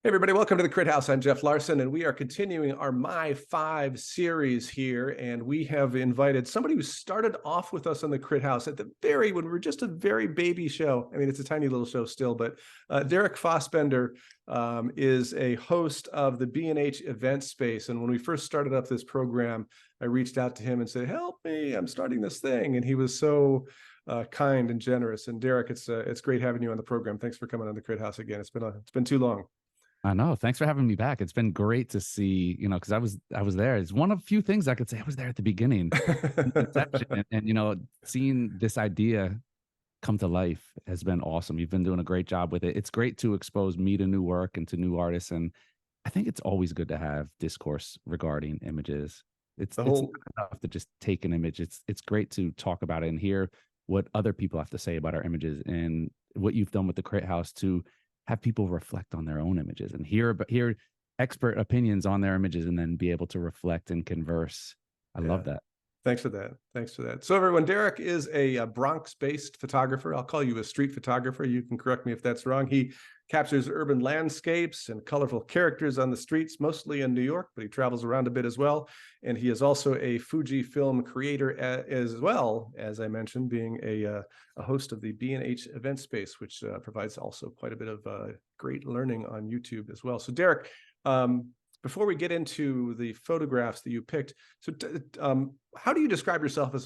Hey everybody, welcome to the Crit House. I'm Jeff Larson, and we are continuing our My Five series here. And we have invited somebody who started off with us on the Crit House at when we were just a very baby show. I mean, it's a tiny little show still, but Derek Fahsbender is a host of the B&H event space. And when we first started up this program, I reached out to him and said, "Help me, I'm starting this thing." And he was so kind and generous. And Derek, it's great having you on the program. Thanks for coming on the Crit House again. It's been too long. I know. Thanks for having me back. It's been great to see, because I was there. It's one of few things I could say I was there at the beginning. And seeing this idea come to life has been awesome. You've been doing a great job with it. It's great to expose me to new work and to new artists. And I think it's always good to have discourse regarding images. It's not enough to just take an image. It's great to talk about it and hear what other people have to say about our images, and what you've done with the Crit House to have people reflect on their own images and hear expert opinions on their images, and then be able to reflect and converse. I love that. Thanks for that. So everyone, Derek is a Bronx-based photographer. I'll call you a street photographer. You can correct me if that's wrong. He captures urban landscapes and colorful characters on the streets, mostly in New York, but he travels around a bit as well. And he is also a Fujifilm creator, as well, as I mentioned, being a host of the B&H event space, which provides also quite a bit of great learning on YouTube as well. So Derek, before we get into the photographs that you picked, so how do you describe yourself as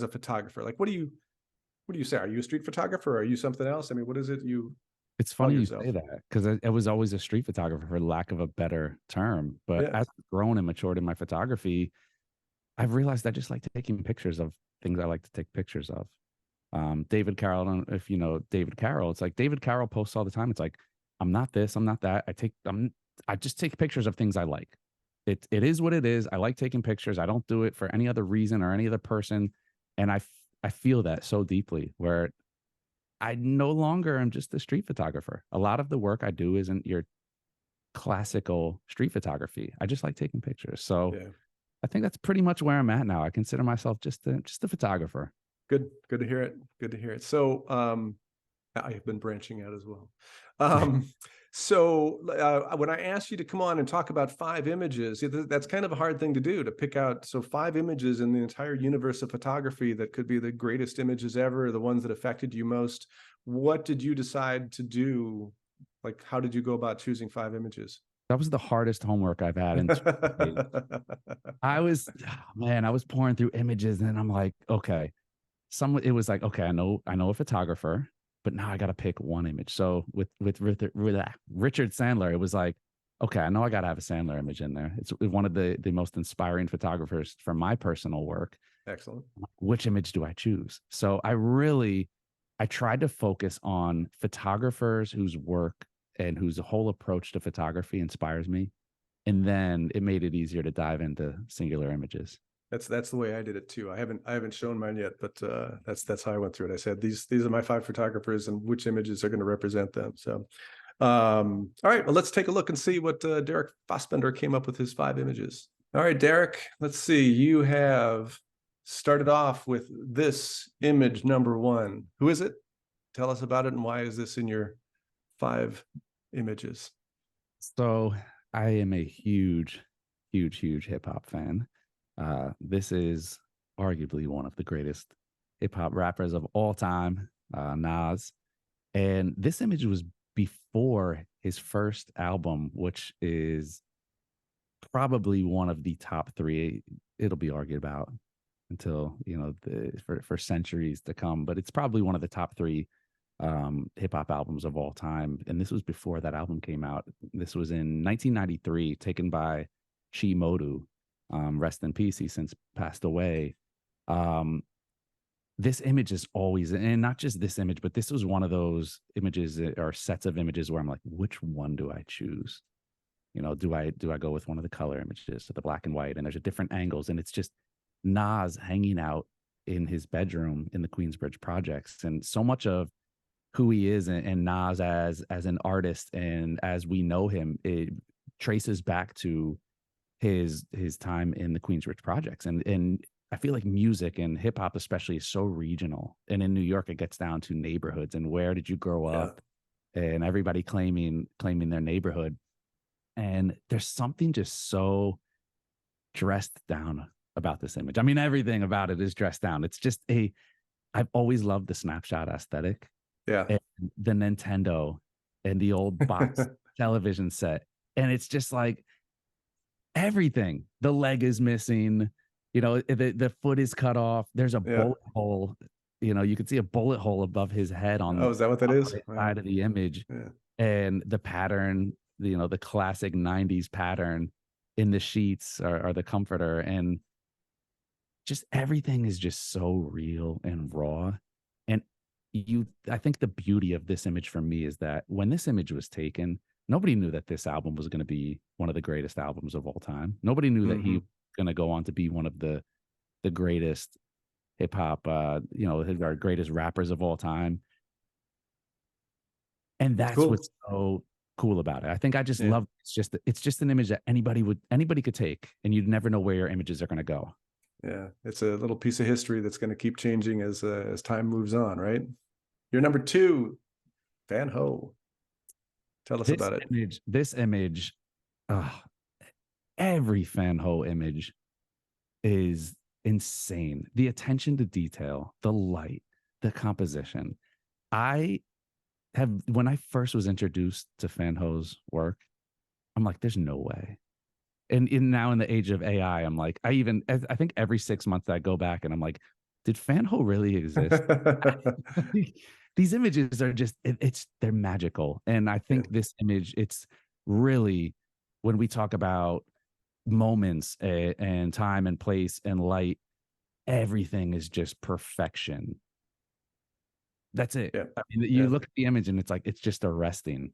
a photographer? Like, what do you say? Are you a street photographer? Or are you something else? I mean, what is it you? It's funny you say that, because I was always a street photographer, for lack of a better term. But as I've grown and matured in my photography, I've realized I just like taking pictures of things I like to take pictures of. David Carroll, I don't know if you know David Carroll. It's like David Carroll posts all the time. It's like, I'm not this, I'm not that. I just take pictures of things I like. It is what it is. I like taking pictures. I don't do it for any other reason or any other person. And I feel that so deeply, where I no longer am just a street photographer. A lot of the work I do isn't your classical street photography. I just like taking pictures. So I think that's pretty much where I'm at now. I consider myself just a photographer. Good to hear it. So I have been branching out as well. So when I asked you to come on and talk about 5 images, that's kind of a hard thing to do, to pick out. So 5 images in the entire universe of photography that could be the greatest images ever, the ones that affected you most. What did you decide to do? Like, how did you go about choosing 5 images? That was the hardest homework I've had in 2 days. I was pouring through images, and I'm like, okay, it was like, okay, I know a photographer, but now I got to pick one image. So with Richard Sandler, it was like, okay, I know I got to have a Sandler image in there. It's one of the most inspiring photographers for my personal work. Excellent. Which image do I choose? So I tried to focus on photographers whose work and whose whole approach to photography inspires me. And then it made it easier to dive into singular images. That's the way I did it too. I haven't shown mine yet, but that's how I went through it. I said these are my 5 photographers, and which images are going to represent them. So, all right, well, let's take a look and see what Derek Fahsbender came up with his 5 images. All right, Derek, let's see. You have started off with this image number 1. Who is it? Tell us about it, and why is this in your 5 images? So I am a huge hip hop fan. This is arguably one of the greatest hip hop rappers of all time, Nas. And this image was before his first album, which is probably one of the top 3. It'll be argued about until, for centuries to come, but it's probably one of the top 3 hip hop albums of all time. And this was before that album came out. This was in 1993, taken by Chi Modu. Rest in peace. He's since passed away. This image is always, and not just this image, but this was one of those images or sets of images where I'm like, which one do I choose? Do I go with one of the color images, or the black and white? And there's different angles, and it's just Nas hanging out in his bedroom in the Queensbridge projects. And so much of who he is and Nas as an artist and as we know him, it traces back to his time in the Queensbridge projects. And I feel like music and hip hop especially is so regional. And in New York, it gets down to neighborhoods and where did you grow up? and everybody claiming their neighborhood. And there's something just so dressed down about this image. I mean, everything about it is dressed down. It's just I've always loved the snapshot aesthetic. Yeah. And the Nintendo and the old box television set. And it's just like everything. The leg is missing, the foot is cut off. There's a bullet hole. You can see a bullet hole above his head on is that what that is? The side of the image. Yeah. And the pattern, the classic 90s pattern in the sheets or the comforter. And just everything is just so real and raw. And I think the beauty of this image for me is that when this image was taken, nobody knew that this album was going to be one of the greatest albums of all time. Nobody knew that he was going to go on to be one of the greatest hip hop, our greatest rappers of all time. And that's cool. What's so cool about it. I think I just love it's just an image that anybody could take, and you'd never know where your images are going to go. Yeah, it's a little piece of history that's going to keep changing as time moves on, right? Your number 2, Van Ho. Tell us about it. This image, every Van Ho image is insane. The attention to detail, the light, the composition. When I first was introduced to Van Ho's work, I'm like, there's no way. And now in the age of AI, I'm like, I think every 6 months I go back and I'm like, did Van Ho really exist? These images are just, they're magical. And I think this image, it's really, when we talk about moments and time and place and light, everything is just perfection. That's it. Yeah. I mean, you look at the image and it's like, it's just arresting.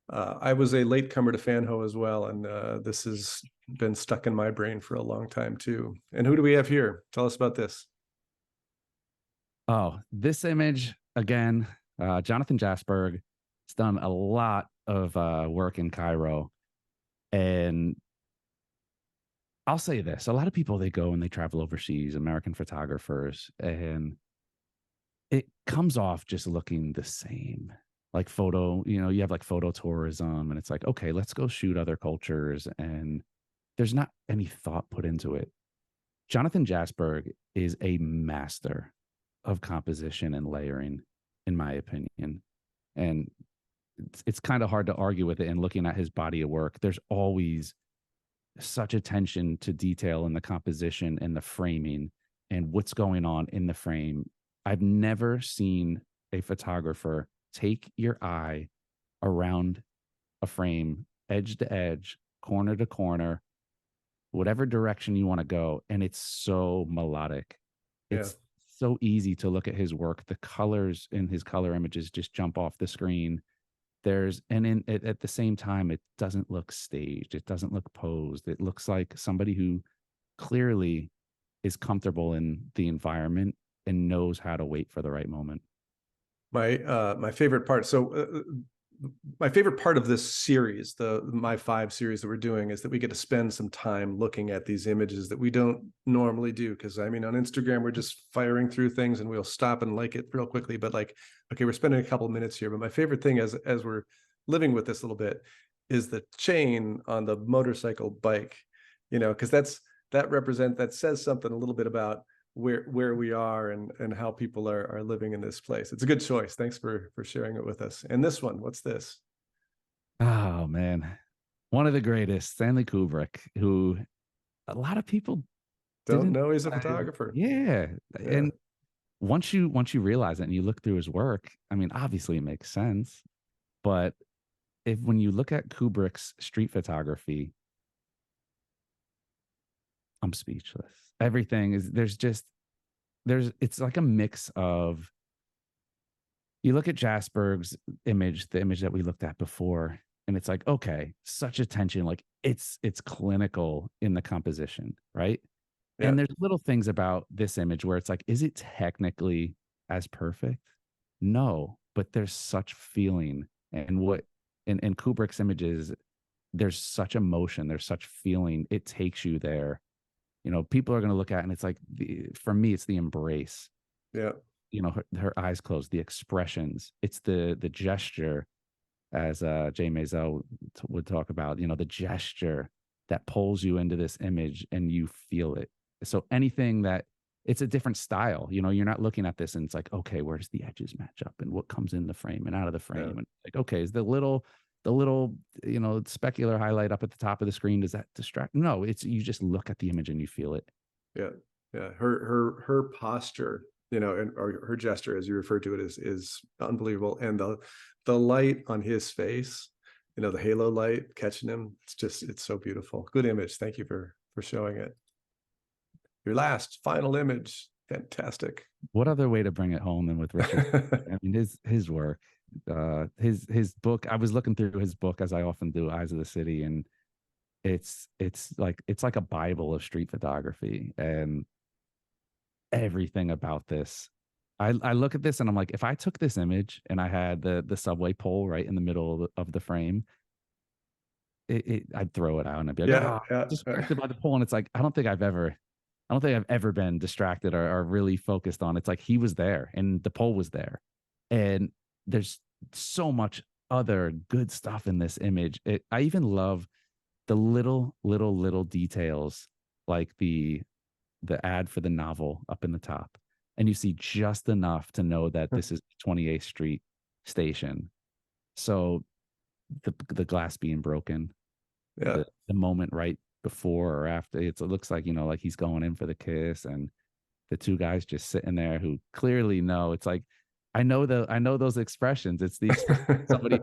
I was a latecomer to Van Ho as well, and this has been stuck in my brain for a long time too. And who do we have here? Tell us about this. Oh, this image, again, Jonathan Jasperg has done a lot of work in Cairo. And I'll say this, a lot of people, they go and they travel overseas, American photographers, and it comes off just looking the same. Like you have like photo tourism, and it's like, okay, let's go shoot other cultures, and there's not any thought put into it. Jonathan Jasperg is a master of composition and layering, in my opinion. And it's kind of hard to argue with it. And looking at his body of work, there's always such attention to detail in the composition and the framing and what's going on in the frame. I've never seen a photographer take your eye around a frame, edge to edge, corner to corner, whatever direction you want to go. And it's so melodic. It's so easy to look at his work. The colors in his color images just jump off the screen. At the same time, it doesn't look staged. It doesn't look posed. It looks like somebody who clearly is comfortable in the environment and knows how to wait for the right moment. My favorite part. So my favorite part of this series, my 5 series that we're doing, is that we get to spend some time looking at these images that we don't normally do. Because I mean, on Instagram, we're just firing through things and we'll stop and like it real quickly. But like, okay, we're spending a couple of minutes here. But my favorite thing as we're living with this a little bit is the chain on the motorcycle bike. Because that says something a little bit about where we are and how people are living in this place. It's a good choice. Thanks for sharing it with us. And this one, what's this? Oh man, one of the greatest, Stanley Kubrick, who a lot of people don't know he's a photographer. Yeah. And once you realize it and you look through his work, I mean, obviously it makes sense. But when you look at Kubrick's street photography, I'm speechless. Everything is, it's like a mix of, you look at Jasperg's image, the image that we looked at before, and it's like, okay, such attention, like it's clinical in the composition, right? Yeah. And there's little things about this image where it's like, is it technically as perfect? No, but there's such feeling, and in Kubrick's images, there's such emotion, there's such feeling, it takes you there. People are going to look at it and it's like, for me, it's the embrace. Yeah. you know, her eyes closed, the expressions, it's the gesture, as Jay Maisel would talk about, you know, the gesture that pulls you into this image and you feel it. So anything that, it's a different style, you know, you're not looking at this and it's like, okay, where does the edges match up and what comes in the frame and out of the frame? Yeah. And like, okay, is the little, you know, specular highlight up at the top of the screen, does that distract? No, it's, you just look at the image and you feel it. Yeah. Yeah. Her posture, you know, and or her gesture, as you refer to it, is unbelievable. And the light on his face, you know, the halo light catching him, it's so beautiful. Good image. Thank you for showing it. Your last final image. Fantastic. What other way to bring it home than with Richard? I mean, his work, his book. I was looking through his book, as I often do, Eyes of the City, and it's like a Bible of street photography, and everything about this. I look at this and I'm like, if I took this image and I had the subway pole right in the middle of the frame, I'd throw it out and I'd be like, Yeah. oh, Yeah. distracted by the pole. And it's like, I don't think I've ever been distracted or really focused on. It's like he was there and the pole was there. And there's so much other good stuff in this image. I even love the little details, like the ad for the novel up in the top. And you see just enough to know that this is 28th Street station. So the glass being broken, Yeah. the moment right before or after, it looks like, you know, like he's going in for the kiss, and the two guys just sitting there who clearly know. It's like, I know those expressions. It's the expression of somebody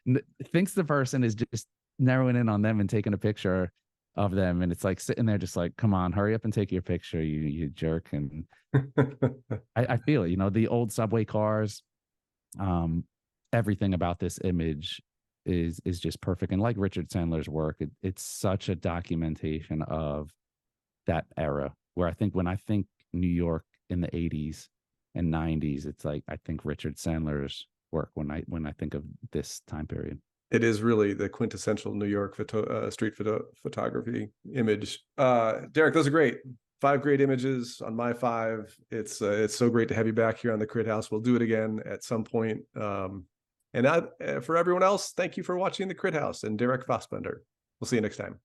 who thinks the person is just narrowing in on them and taking a picture of them, and it's like sitting there just like, come on, hurry up and take your picture, you jerk. And I feel it, you know, the old subway cars, everything about this image is just perfect. And like Richard Sandler's work, it's such a documentation of that era, where I think when I think New York in the 80s and 90s, it's like, I think Richard Sandler's work when I think of this time period. It is really the quintessential New York street photography image. Derek, those are great. 5 great images on my 5. It's so great to have you back here on the Crit House. We'll do it again at some point. And for everyone else, thank you for watching the Crit House and Derek Fahsbender. We'll see you next time.